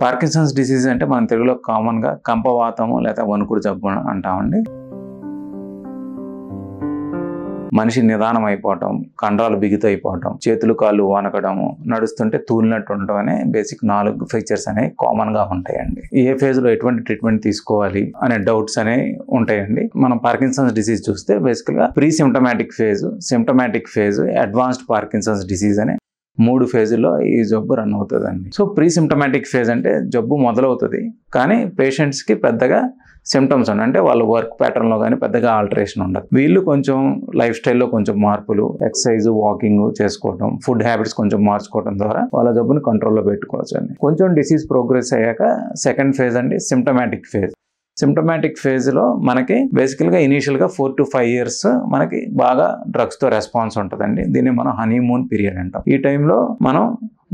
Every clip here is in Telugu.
పార్కిన్సన్స్ డిసీజ్ అంటే మన తెలుగులో కామన్గా కంపవాతము లేదా వణుకుడు జబ్బు అంటామండి. మనిషి నిదానం అయిపోవటం, కండరాలు బిగుతైపోవటం, చేతులు కాళ్ళు వణకడము, నడుస్తుంటే తూలినట్టు ఉండటం అనే బేసిక్ 4 ఫీచర్స్ అనేవి కామన్ గా ఉంటాయండి. ఏ ఫేజ్ లో ఎటువంటి ట్రీట్మెంట్ తీసుకోవాలి అనే డౌట్స్ అనేవి ఉంటాయండి. మనం పార్కిన్సన్స్ డిసీజ్ చూస్తే బేసికల్ గా pre symptomatic phase, symptomatic phase, advanced Parkinson's disease అనే 3 ఫేజుల్లో ఈ జబ్బు రన్ అవుతుందండి. సో ప్రీ సిమ్టమాటిక్ ఫేజ్ అంటే జబ్బు మొదలవుతుంది కానీ పేషెంట్స్ కి పెద్దగా సిమ్టమ్స్ అంటే వాళ్ళ వర్క్ ప్యాటర్న్లో కానీ పెద్దగా ఆల్టరేషన్ ఉండదు. వీళ్ళు కొంచెం లైఫ్ స్టైల్లో కొంచెం మార్పులు, ఎక్సర్సైజ్, వాకింగ్ చేసుకోవడం, ఫుడ్ హ్యాబిట్స్ కొంచెం మార్చుకోవడం ద్వారా వాళ్ళ జబ్బుని కంట్రోల్లో పెట్టుకోవచ్చు అండి. కొంచెం డిసీజ్ ప్రోగ్రెస్ అయ్యాక సెకండ్ ఫేజ్ అండి సిమ్టమాటిక్ ఫేజ్. సిమ్టమాటిక్ ఫేజ్లో మనకి బేసికల్గా ఇనీషియల్గా 4 to 5 years మనకి బాగా డ్రగ్స్తో రెస్పాన్స్ ఉంటుందండి. దీన్ని మనం హనీమూన్ పీరియడ్ అంటాం. ఈ టైంలో మనం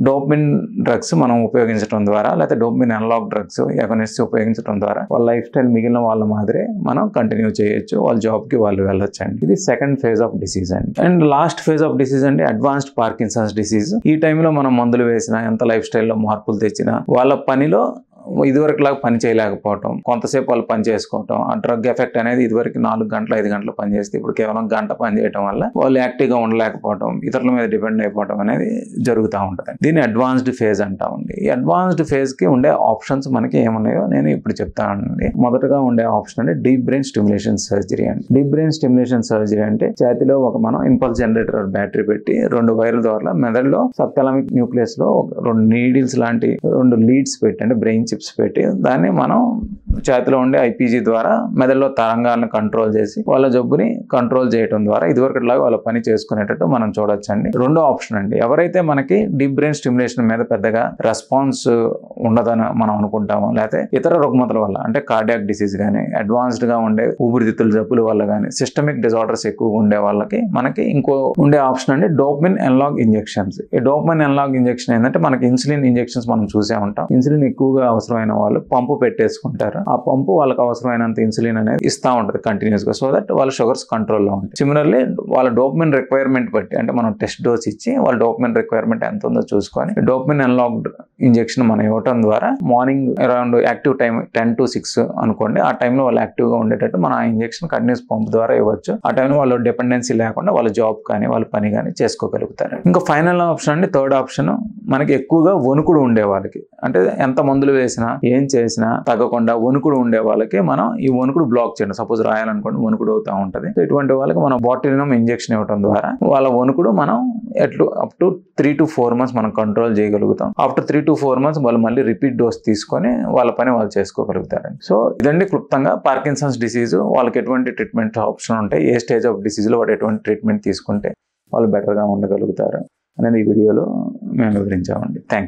డోపమిన్ డ్రగ్స్ మనం ఉపయోగించడం ద్వారా లేకపోతే డోపమిన్ అనలాగ్ డ్రగ్స్ ఎగనిస్ట్ ఉపయోగించడం ద్వారా వాళ్ళ లైఫ్ స్టైల్ మిగిలిన వాళ్ళ మాదిరే మనం కంటిన్యూ చేయొచ్చు, వాళ్ళ జాబ్కి వాళ్ళు వెళ్ళొచ్చు అండి. ఇది సెకండ్ ఫేజ్ ఆఫ్ డిసీజ్ అండి. And last phase of disease అంటే అడ్వాన్స్డ్ పార్కిన్సన్స్ డిసీజ్. ఈ టైంలో మనం మందులు వేసినా, ఎంత లైఫ్ స్టైల్లో మార్పులు తెచ్చినా వాళ్ళ పనిలో ఇదివరకులాగా పని చేయలేకపోవటం, కొంతసేపు వాళ్ళు పని చేసుకోవటం, ఆ డ్రగ్ ఎఫెక్ట్ అనేది ఇదివరకు 4 గంటలు 5 గంటలు పని చేస్తే ఇప్పుడు కేవలం గంట పని చేయడం వల్ల వాళ్ళు యాక్టివ్గా ఉండలేకపోవటం, ఇతరుల మీద డిపెండ్ అయిపోవడం అనేది జరుగుతూ ఉంటుంది. దీన్ని అడ్వాన్స్డ్ ఫేజ్ అంటామండి. ఈ అడ్వాన్స్డ్ ఫేజ్కి ఉండే ఆప్షన్స్ మనకి ఏమున్నాయో నేను ఇప్పుడు చెప్తానండి. మొదటగా ఉండే ఆప్షన్ అంటే డీప్ బ్రెయిన్ స్టిమ్యులేషన్ సర్జరీ అండి. డీప్ బ్రెయిన్ స్టిమ్యులేషన్ సర్జరీ అంటే ఛాతీలో మనం ఇంపల్స్ జనరేటర్ బ్యాటరీ పెట్టి 2 వైర్ల ద్వారా మెదడులో సబ్థాలమిక్ న్యూక్లియస్ లో 2 నీడిల్స్ లాంటి 2 లీడ్స్ పెట్టి అంటే బ్రెయిన్ చిప్స్ పెట్టి దాన్ని మనం ఛాతీలో ఉండే ఐపీజీ ద్వారా మెదడులో తరంగాలను కంట్రోల్ చేసి వాళ్ళ జబ్బుని కంట్రోల్ చేయడం ద్వారా ఇదివరకట్లాగా వాళ్ళ పని చేసుకునేటట్టు మనం చూడొచ్చండి. రెండో ఆప్షన్ అండి, ఎవరైతే మనకి డీప్ బ్రెయిన్ స్టిమ్యులేషన్ మీద పెద్దగా రెస్పాన్స్ ఉండదని మనం అనుకుంటామో, లేకపోతే ఇతర రుగ్మతల వల్ల అంటే కార్డియాక్ డిసీజ్ కానీ, అడ్వాన్స్డ్ గా ఉండే ఊపిరితిత్తుల జబ్బుల వల్ల కానీ, సిస్టమిక్ డిజార్డర్స్ ఎక్కువగా ఉండే వాళ్ళకి మనకి ఇంకో ఉండే ఆప్షన్ అండి డోపమిన్ అనలాగ్ ఇంజెక్షన్స్. ఈ డోపమిన్ అనలాగ్ ఇంజెక్షన్ ఏంటంటే మనకి ఇన్సులిన్ ఇంజెక్షన్స్ మనం చూసే ఉంటాం. ఇన్సులిన్ ఎక్కువగా అవసరమైన వాళ్ళు పంపు పెట్టేసుకుంటారు. ఆ పంపు వాళ్ళకి అవసరమైనంత ఇన్సులిన్ అనేది ఇస్తూ ఉంటుంది కంటిన్యూస్ గా, సో దట్ వాళ్ళ షుగర్స్ కంట్రోల్లో ఉంటాయి. సిమిలర్లీ వాళ్ళ డోపమిన్ రిక్వైర్మెంట్ బట్టి అంటే మనం టెస్ట్ డోస్ ఇచ్చి వాళ్ళ డోపమిన్ రిక్వైర్మెంట్ ఎంత ఉందో చూసుకొని డోపమిన్ అనలాగ్ ఇంజెక్షన్ మనం ఇవ్వటం ద్వారా morning around active time 10 to 6 అనుకోండి, ఆ టైంలో వాళ్ళు యాక్టివ్ గా ఉండేటట్టు మనం ఆ ఇంజెక్షన్ కంటిన్యూస్ పంప్ ద్వారా ఇవ్వచ్చు. ఆ టైంలో వాళ్ళు డిపెండెన్సీ లేకుండా వాళ్ళ జాబ్ కానీ వాళ్ళ పని కానీ చేసుకోగలుగుతారు. ఇంకా ఫైనల్ ఆప్షన్ అండి, థర్డ్ ఆప్షన్ మనకి ఎక్కువగా వణుకుడు ఉండే వాళ్ళకి, అంటే ఎంత మందులు వేసినా ఏం చేసినా తగ్గకుండా వణుకుడు ఉండే వాళ్ళకి మనం ఈ వణుకుడు బ్లాక్ చేయండి. సపోజ్ రాయాలనుకోండి వణుకుడు అవుతూ ఉంటుంది. ఇటువంటి వాళ్ళకి మనం బాటిలినం ఇంజెక్షన్ ఇవ్వడం ద్వారా వాళ్ళ వణుకుడు మనం అప్ టు 3 to 4 months మనం కంట్రోల్ చేయగలుగుతాం. ఆఫ్టర్ 3 to 4 months వాళ్ళు మళ్ళీ రిపీట్ డోస్ తీసుకొని వాళ్ళ పని వాళ్ళు చేసుకోగలుగుతారండి. సో ఇదండి క్లుప్తంగా పార్కిన్సన్స్ డిసీజ్, వాళ్ళకి ఎటువంటి ట్రీట్మెంట్ ఆప్షన్ ఉంటాయి, ఏ స్టేజ్ ఆఫ్ డిసీజ్ లో వాడు ఎటువంటి ట్రీట్మెంట్ తీసుకుంటే వాళ్ళు బెటర్గా ఉండగలుగుతారు అనేది ఈ వీడియోలో మేము వివరించామండి. Thank you.